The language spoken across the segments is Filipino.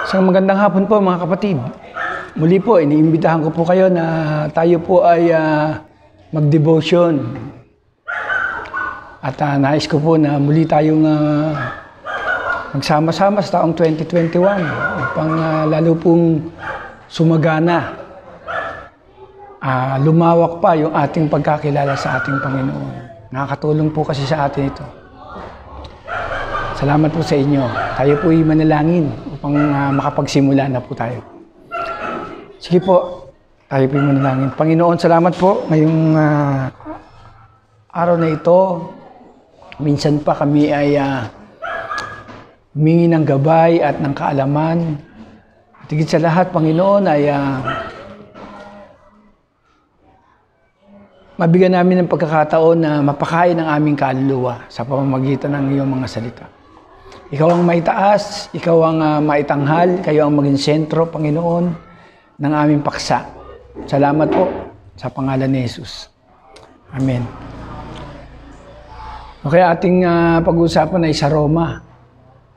Isang magandang hapon po mga kapatid. Muli po, iniimbitahan ko po kayo na tayo po ay mag-devotion. At nais ko po na muli tayong magsama-sama sa taong 2021 upang lalo pong sumagana. Lumawak pa yung ating pagkakilala sa ating Panginoon. Nakakatulong po kasi sa atin ito. Salamat po sa inyo. Tayo po ay manalangin upang makapagsimula na po tayo. Sige po, tayo po ay manalangin. Panginoon, salamat po ngayong araw na ito. Minsan pa kami ay humingi ng gabay at ng kaalaman. At higit sa lahat, Panginoon, ay mabigyan namin ng pagkakataon na mapakain ang aming kaluluwa sa pamamagitan ng iyong mga salita. Ikaw ang maitaas, ikaw ang maitanghal, kayo ang maging sentro, Panginoon, ng aming paksa. Salamat po sa pangalan ni Jesus. Amen. Okay, ating pag-uusapan ay sa Roma.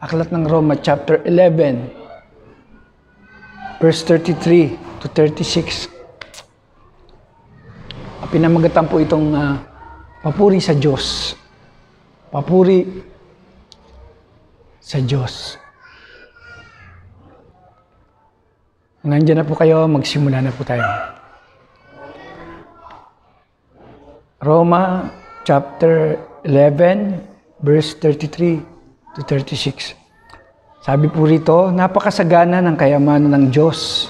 Aklat ng Roma, chapter 11, verse 33 to 36. Pinamagatan po itong papuri sa Diyos. Papuri sa Diyos. Nandiyan na po kayo, magsimula na po tayo. Roma chapter 11, verse 33 to 36. Sabi po rito, napakasagana ng kayamanan ng Diyos.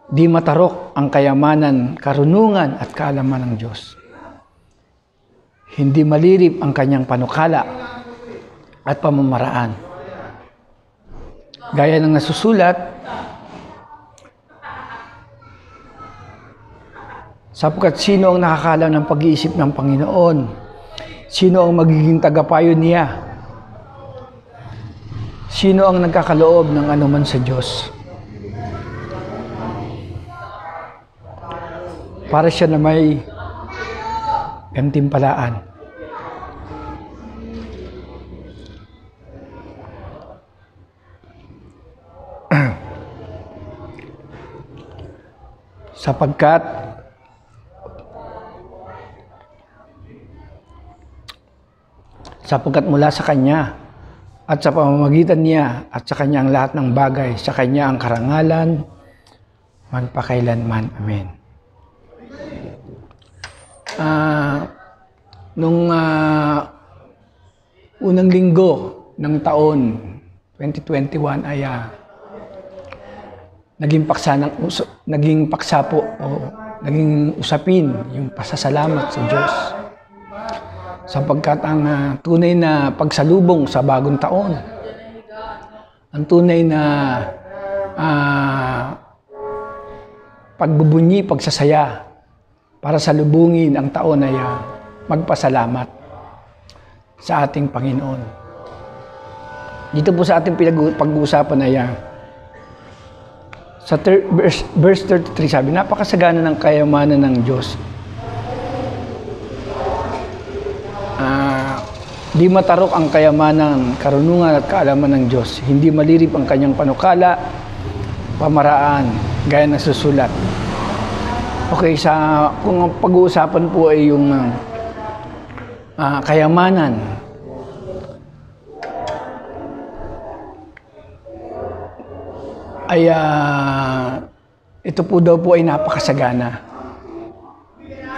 Di matarok ang kayamanan, karunungan at kaalaman ng Diyos. Hindi malirip ang kanyang panukala at pamamaraan. Gaya ng nasusulat, sapagkat sino ang nakakaalam ng pag-iisip ng Panginoon? Sino ang magiging tagapayo niya? Sino ang nagkakaloob ng anuman sa Diyos? Para siya na may gantimpalaan. Sapagkat mula sa Kanya at sa pamamagitan niya at sa Kanya ang lahat ng bagay, sa Kanya ang karangalan, magpakailanman. Amen. Nung unang linggo ng taon 2021 ay naging paksa po o naging usapin yung pasasalamat sa Diyos. Sapagkat ang tunay na pagsalubong sa bagong taon, ang tunay na pagbubunyi, pagsasaya para salubungin ang taon ay magpasalamat sa ating Panginoon. Dito po sa ating pag-uusapan ay sa verse 33 sabi, napakasagana ng kayamanan ng Diyos. Di matarok ang kayamanan, karunungan at kaalaman ng Diyos. Hindi malirip ang kanyang panukala, pamaraan, gaya ng susulat. Okay, kung pag-uusapan po ay yung kayamanan, ay ito po daw po ay napakasagana.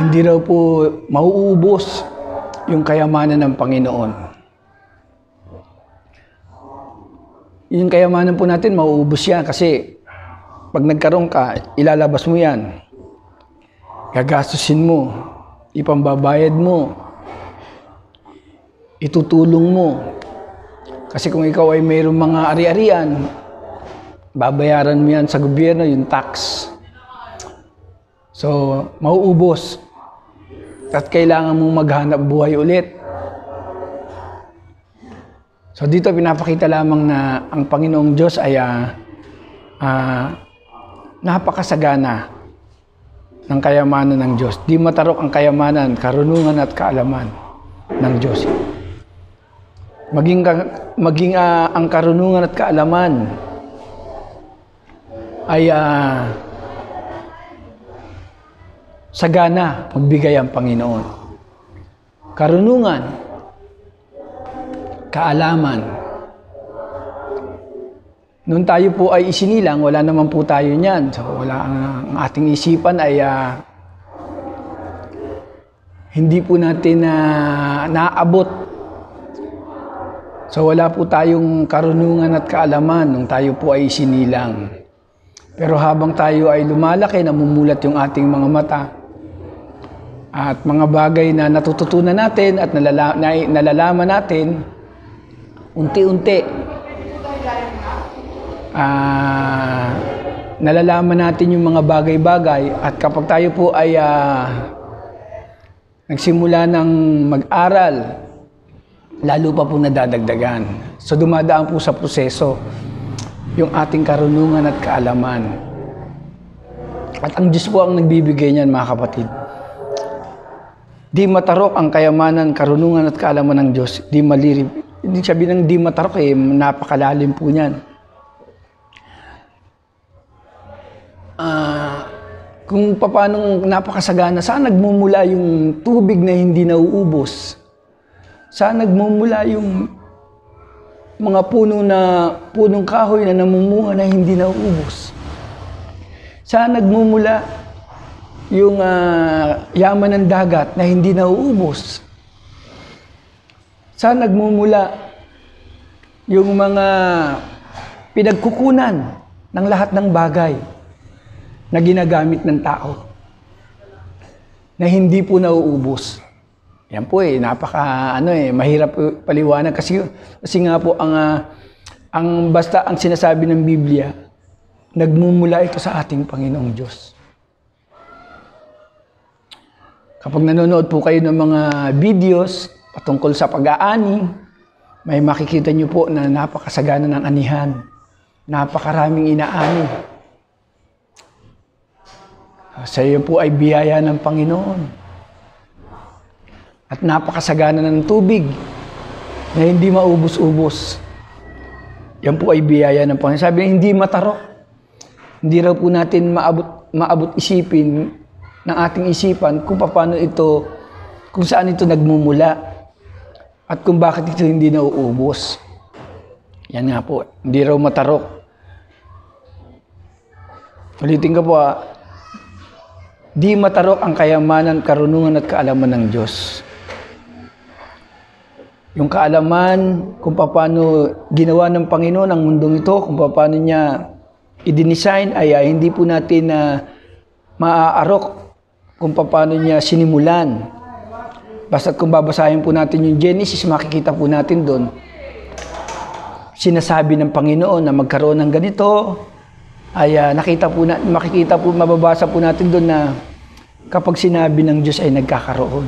Hindi raw po mauubos yung kayamanan ng Panginoon. Yung kayamanan po natin, mauubos yan kasi pag nagkaroon ka, ilalabas mo yan. Gagastusin mo, ipambabayad mo, itutulong mo. Kasi kung ikaw ay mayroong mga ari-arian, babayaran mo yan sa gobyerno, yung tax. So, mauubos. At kailangan mong maghanap buhay ulit. So, dito pinapakita lamang na ang Panginoong Diyos ay napakasagana ng kayamanan ng Diyos. Di matarok ang kayamanan, karunungan at kaalaman ng Diyos. maging ang karunungan at kaalaman ay sagana magbigay ang Panginoon. Karunungan, kaalaman. Noon tayo po ay isinilang, wala naman po tayo niyan. So, ang ating isipan ay hindi po natin naabot. So, wala po tayong karunungan at kaalaman nung tayo po ay isinilang. Pero habang tayo ay lumalaki, namumulat yung ating mga mata at mga bagay na natututunan natin at nalalaman natin, unti-unti, nalalaman natin yung mga bagay-bagay at kapag tayo po ay nagsimula ng mag-aral, lalo pa po nadadagdagan. So dumadaan po sa proseso yung ating karunungan at kaalaman. At ang Diyos po ang nagbibigay niyan, mga kapatid. Di matarok ang kayamanan, karunungan at kaalaman ng Diyos. Di malirib. Hindi sabihin ng di matarok, napakalalim po niyan. Kung paano napakasagana, saan nagmumula yung tubig na hindi nauubos? Saan nagmumula yung mga punong kahoy na namumunga na hindi nauubos? Saan nagmumula yung yaman ng dagat na hindi nauubos? Saan nagmumula yung mga pinagkukunan ng lahat ng bagay na ginagamit ng tao na hindi po nauubos? Yan po mahirap paliwanag kasi nga po ang sinasabi ng Biblia, nagmumula ito sa ating Panginoong Diyos. Kapag nanonood po kayo ng mga videos patungkol sa pag-aani, may makikita niyo po na napakasagana ng anihan. Napakaraming inaani. Sa iyo po ay biyaya ng Panginoon. At napakasagana ng tubig na hindi maubos-ubos. Yan po ay biyaya ng Panginoon. Sabi niya, hindi matarok. Hindi raw po natin maabot isipin ng ating isipan kung paano ito, kung saan ito nagmumula at kung bakit ito hindi nauubos. Yan nga po, hindi raw matarok. Ulitin ko po, di matarok ang kayamanan, karunungan at kaalaman ng Diyos. Yung kaalaman kung paano ginawa ng Panginoon ang mundong ito, kung paano niya i-design ay hindi po natin maaarok kung paano niya sinimulan. Basta kung babasahin po natin yung Genesis, makikita po natin doon. Sinasabi ng Panginoon na magkaroon ng ganito, ay mababasa po natin doon na kapag sinabi ng Diyos ay nagkakaroon.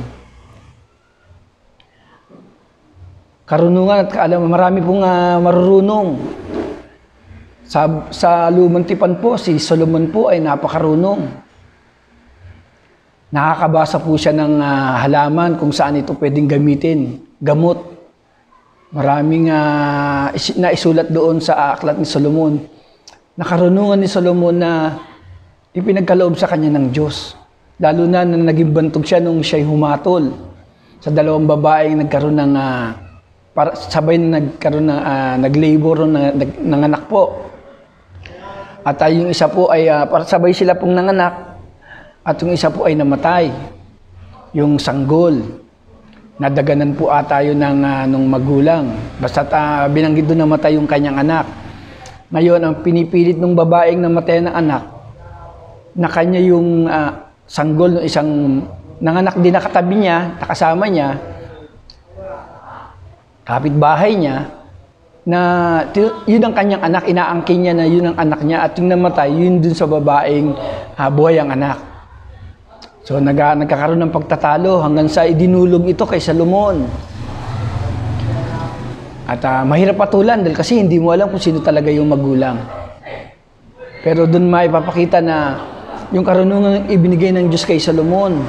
Karunungan at kaalaman, marami pong marurunong. Sa lumang tipan po, si Solomon po ay napakarunong. Nakakabasa po siya ng halaman kung saan ito pwedeng gamitin. Gamot. Maraming naisulat doon sa aklat ni Solomon. Nakarunungan ni Solomon na ipinagkaloob sa kanya ng Diyos. Lalo na naging bantog siya nung siya'y humatol sa dalawang babaeng nagkaroon ng sabay na nagkaroon ng nag-labor ng anak po. At yung isa po ay sabay sila pong nanganak at yung isa po ay namatay. Yung sanggol. Nadaganan po ata yun nung magulang. Basta binanggit doon namatay yung kanyang anak. Ngayon, ang pinipilit ng babaeng namatay ng anak, na kanya yung sanggol ng isang nanganak din na katabi niya, nakasama niya, kapitbahay niya, na yun ang kanyang anak, inaangkin niya na yun ang anak niya, at yung namatay, yun dun sa babaeng buhay ang anak. So nagkakaroon ng pagtatalo hanggang sa idinulog ito kay Solomon. At mahirap patulan dahil kasi hindi mo alam kung sino talaga yung magulang. Pero dun maipapakita na yung karunungan ibinigay ng Diyos kay Solomon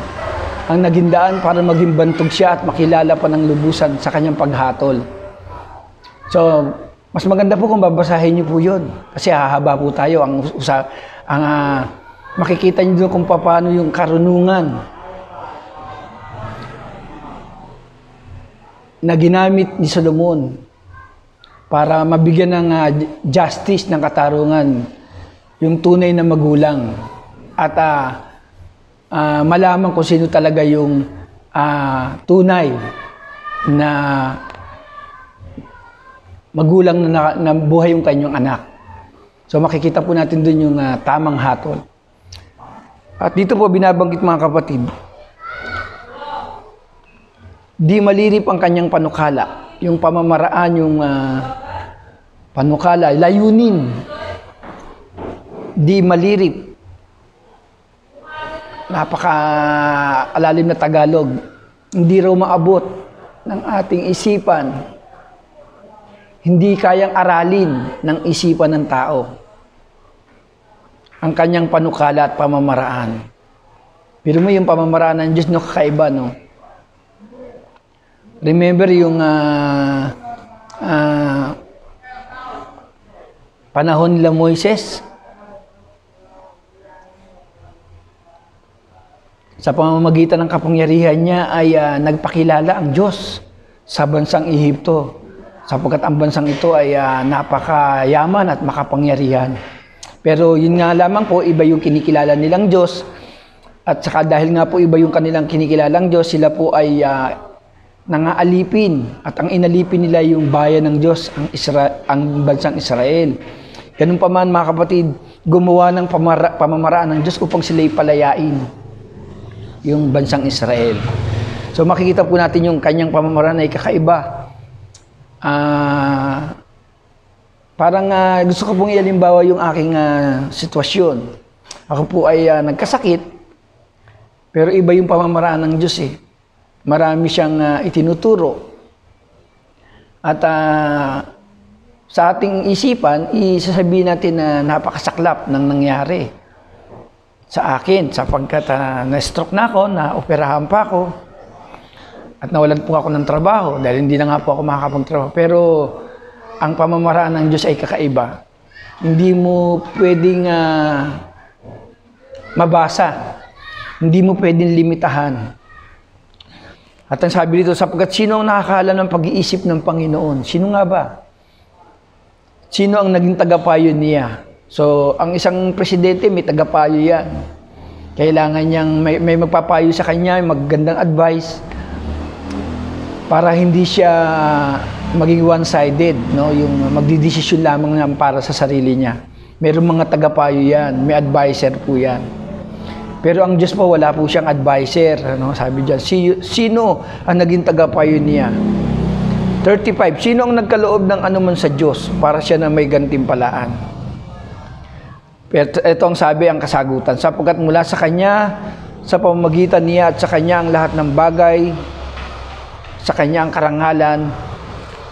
ang naging daan para maging bantog siya at makilala pa ng lubusan sa kanyang paghatol. So, mas maganda po kung babasahin niyo po yun. Kasi hahaba po tayo. Makikita niyo doon kung paano yung karunungan na ginamit ni Solomon para mabigyan ng justice ng katarungan yung tunay na magulang at malaman kung sino talaga yung tunay na magulang na buhay yung kanyang anak. So makikita po natin dun yung tamang hatol. At dito po binabanggit mga kapatid, di malirip ang kanyang panukala, yung pamamaraan, yung panukala, layunin, di malirip. Napaka-alalim na Tagalog. Hindi raw maabot ng ating isipan. Hindi kayang aralin ng isipan ng tao ang kanyang panukala at pamamaraan. Pero mo yung pamamaraan ng Diyos, no, kakaiba, no? Remember yung panahon nila Moises? Sa pamamagitan ng kapangyarihan niya ay nagpakilala ang Diyos sa bansang Ehipto, sapagkat ang bansang ito ay napakayaman at makapangyarihan. Pero yun nga lamang po, iba yung kinikilala nilang Diyos, at saka dahil nga po iba yung kanilang kinikilalang Diyos, sila po ay nangaalipin, at ang inalipin nila yung bayan ng Diyos, ang bansang Israel. Ganun pa man mga kapatid, gumawa ng pamamaraan ng Diyos upang sila'y palayain yung bansang Israel. So makikita po natin yung kanyang pamamaraan ay kakaiba. Parang gusto ko pong ihalimbawa yung aking sitwasyon. Ako po ay nagkasakit, pero iba yung pamamaraan ng Diyos eh. Marami siyang itinuturo. At sa ating isipan, isasabihin natin na napakasaklap ng nangyari sa akin, sapagkat na-stroke na ako, na-operahan pa ako, at nawalan po ako ng trabaho dahil hindi na nga po ako makakapagtrabaho. Pero ang pamamaraan ng Diyos ay kakaiba. Hindi mo pwedeng mabasa. Hindi mo pwedeng limitahan. At ang sabi dito, sapagkat sino ang nakakaalam ng pag-iisip ng Panginoon? Sino nga ba? Sino ang naging tagapayo niya? So, ang isang presidente, may tagapayo yan. Kailangan niyang may magpapayo sa kanya, magandang advice para hindi siya maging one-sided, no? Yung magdidesisyon lamang na para sa sarili niya. Mayroong mga tagapayo yan, may advisor po yan. Pero ang Diyos po, wala po siyang advisor. Ano? Sabi diyan, sino ang naging tagapayo niya? 35, sino ang nagkaloob ng anuman sa Diyos para siya na may gantimpalaan? Pero ito ang sabi, ang kasagutan. Sapagkat mula sa Kanya, sa pamamagitan niya at sa Kanya ang lahat ng bagay, sa Kanya ang karangalan,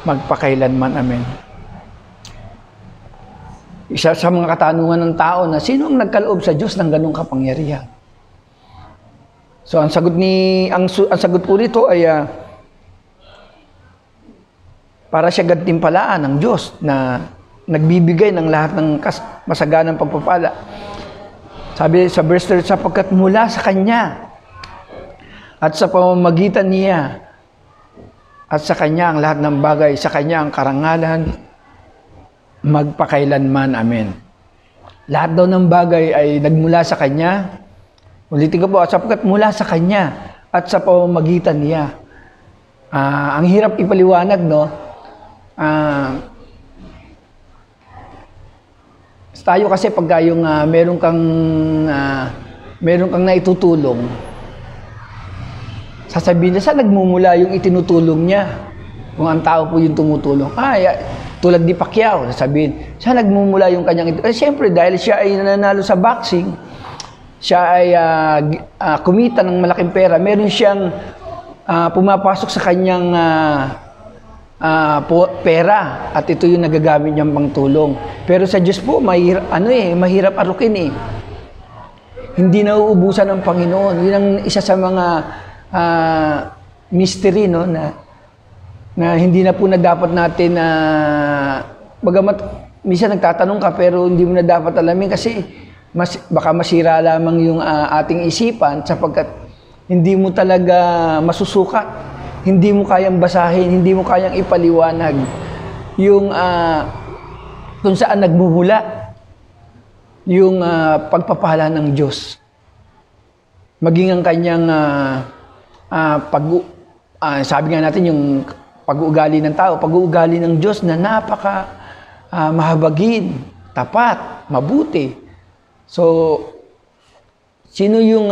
magpakailanman. Amen. Isa sa mga katanungan ng tao na sino ang nagkaloob sa Diyos ng ganung kapangyarihan? So ang sagot po nito ay para siya gantimpalaan ng Diyos na nagbibigay ng lahat ng masaganang pagpapala. Sabi sa verse 3, sapagkat mula sa Kanya at sa pamamagitan niya at sa Kanya ang lahat ng bagay, sa Kanya ang karangalan, magpakailanman. Amen. Lahat daw ng bagay ay nagmula sa Kanya. Ulitin ko po, sapagkat mula sa Kanya at sa pamamagitan niya. Ang hirap ipaliwanag, no? Tayo kasi pagka yung meron kang naitutulong, sasabihin niya, saan nagmumula yung itinutulong niya? Kung ang tao po yung tumutulong. Tulad ni Pacquiao, sasabihin, saan nagmumula yung kanyang siyempre, dahil siya ay nananalo sa boxing, siya ay kumita ng malaking pera, meron siyang pumapasok sa kanyang pera, at ito yung nagagamit niyang pangtulong. Pero sa Diyos po, mahirap arukin eh. Hindi nauubusan ng Panginoon. Yun ang isa sa mga mystery, no, na na hindi na po na dapat natin na bagamat minsan nagtatanong ka pero hindi mo na dapat alamin kasi baka masira lamang yung ating isipan sapagkat hindi mo talaga masusukat, hindi mo kayang basahin, hindi mo kayang ipaliwanag yung kung saan nagmumula yung pagpapala ng Diyos. Maging ang kanyang sabi nga natin yung pag-uugali ng tao, pag-uugali ng Diyos na napaka mahabagin, tapat, mabuti. So, sino yung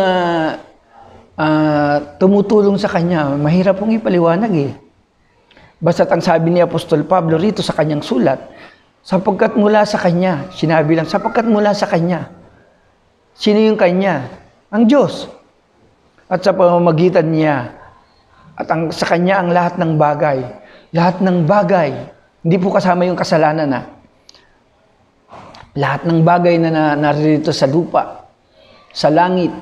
tumutulong sa kanya? Mahirap pong ipaliwanag eh. Basta't ang sabi ni Apostol Pablo rito sa kanyang sulat, sapagkat mula sa kanya, sinabi lang, sapagkat mula sa kanya. Sino yung kanya? Ang Diyos. At sa pamamagitan niya, at sa kanya ang lahat ng bagay. Lahat ng bagay. Hindi po kasama yung kasalanan na. Lahat ng bagay na naririto sa lupa, sa langit.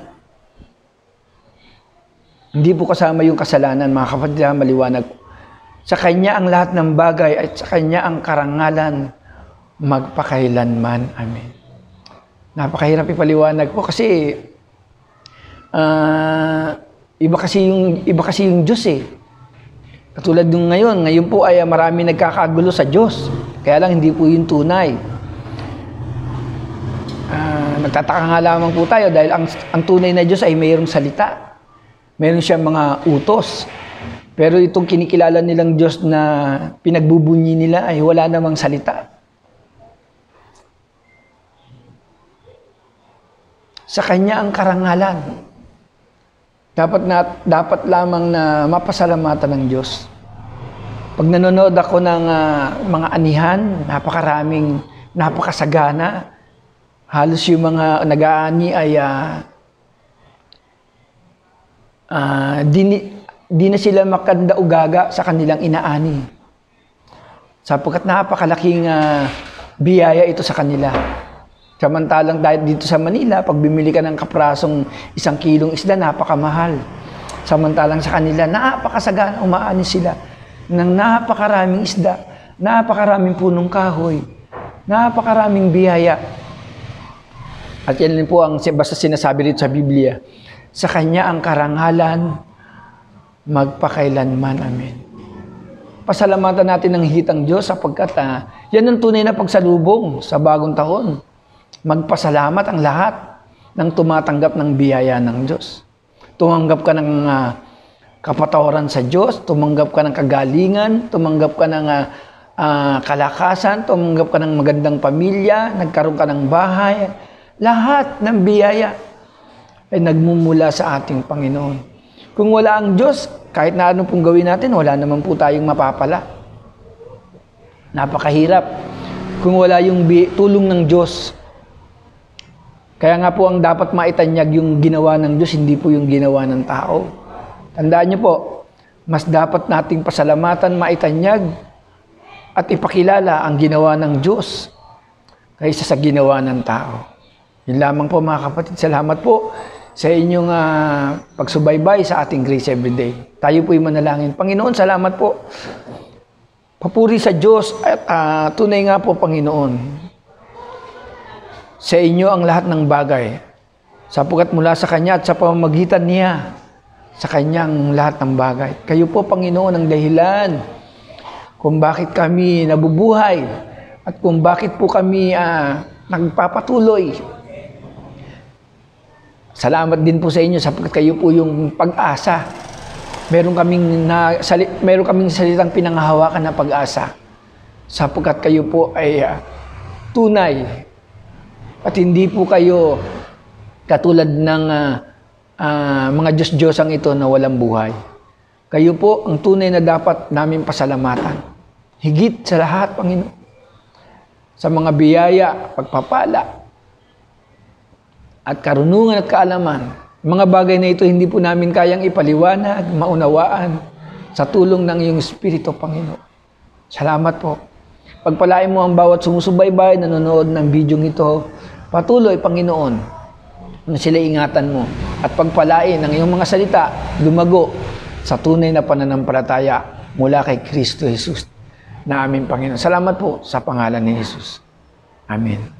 Hindi po kasama yung kasalanan, mga kapatid, maliwanag. Sa kanya ang lahat ng bagay at sa kanya ang karangalan magpakailanman. Amen. Napakahirap ipaliwanag po kasi iba kasi yung Diyos eh. Katulad nung ngayon po ay marami nagkakagulo sa Diyos. Kaya lang hindi po yung tunay. Nagtataka nga lamang po tayo dahil ang tunay na Diyos ay mayroong salita. Mayroon siyang mga utos. Pero itong kinikilala nilang Diyos na pinagbubunyi nila ay wala namang salita. Sa kanya ang karangalan. Dapat lamang na mapasalamatan ng Diyos. Pag nanonood ako ng mga anihan, napakasagana. Halos yung mga nag-aani ay di na sila makandaugaga sa kanilang inaani. Sapagkat napakalaking biyaya ito sa kanila. Samantalang dahil dito sa Manila, pag bimili ka ng kaprasong 1 kilong isda, napakamahal. Samantalang sa kanila, napakasagana, umaani sila ng napakaraming isda, napakaraming punong kahoy, napakaraming biyaya. At yan po ang basta sinasabi rito sa Biblia. Sa kanya ang karangalan, magpakailanman. Amen. Pasalamatan natin ng higit ang Diyos sapagkat yan ang tunay na pagsalubong sa bagong taon. Magpasalamat ang lahat ng tumatanggap ng biyaya ng Diyos. Tumanggap ka ng kapatawaran sa Diyos, tumanggap ka ng kagalingan, tumanggap ka ng kalakasan, tumanggap ka ng magandang pamilya, nagkaroon ka ng bahay. Lahat ng biyaya ay nagmumula sa ating Panginoon. Kung wala ang Diyos, kahit na anong pong gawin natin, wala naman po tayong mapapala. Napakahirap kung wala yung tulong ng Diyos. Kaya nga po ang dapat maitanyag yung ginawa ng Diyos, hindi po yung ginawa ng tao. Tandaan niyo po, mas dapat nating pasalamatan, maitanyag, at ipakilala ang ginawa ng Diyos kaysa sa ginawa ng tao. Yun lamang po mga kapatid. Salamat po sa inyong pagsubaybay sa ating Grace Everyday. Tayo po'y manalangin. Panginoon, salamat po. Papuri sa Diyos at tunay nga po, Panginoon. Sa inyo ang lahat ng bagay. Sapagkat mula sa Kanya at sa pamamagitan Niya, sa Kanya ang lahat ng bagay. Kayo po, Panginoon, ang dahilan kung bakit kami nabubuhay at kung bakit po kami nagpapatuloy. Salamat din po sa inyo sapagkat kayo po yung pag-asa. Meron kaming salitang pinanghahawakan na pag-asa. Sapagkat kayo po ay tunay at hindi po kayo katulad ng mga Diyos-Diyosang ito na walang buhay. Kayo po ang tunay na dapat namin pasalamatan. Higit sa lahat, Panginoon. Sa mga biyaya, pagpapala, at karunungan at kaalaman. Mga bagay na ito hindi po namin kayang ipaliwanag, maunawaan sa tulong ng iyong Espiritu, Panginoon. Salamat po. Pagpalain mo ang bawat sumusubaybay, nanonood ng video ito. Patuloy, Panginoon, na sila ingatan mo. At pagpalain ang iyong mga salita, lumago sa tunay na pananampalataya mula kay Kristo Jesus na aming Panginoon. Salamat po sa pangalan ni Jesus. Amen.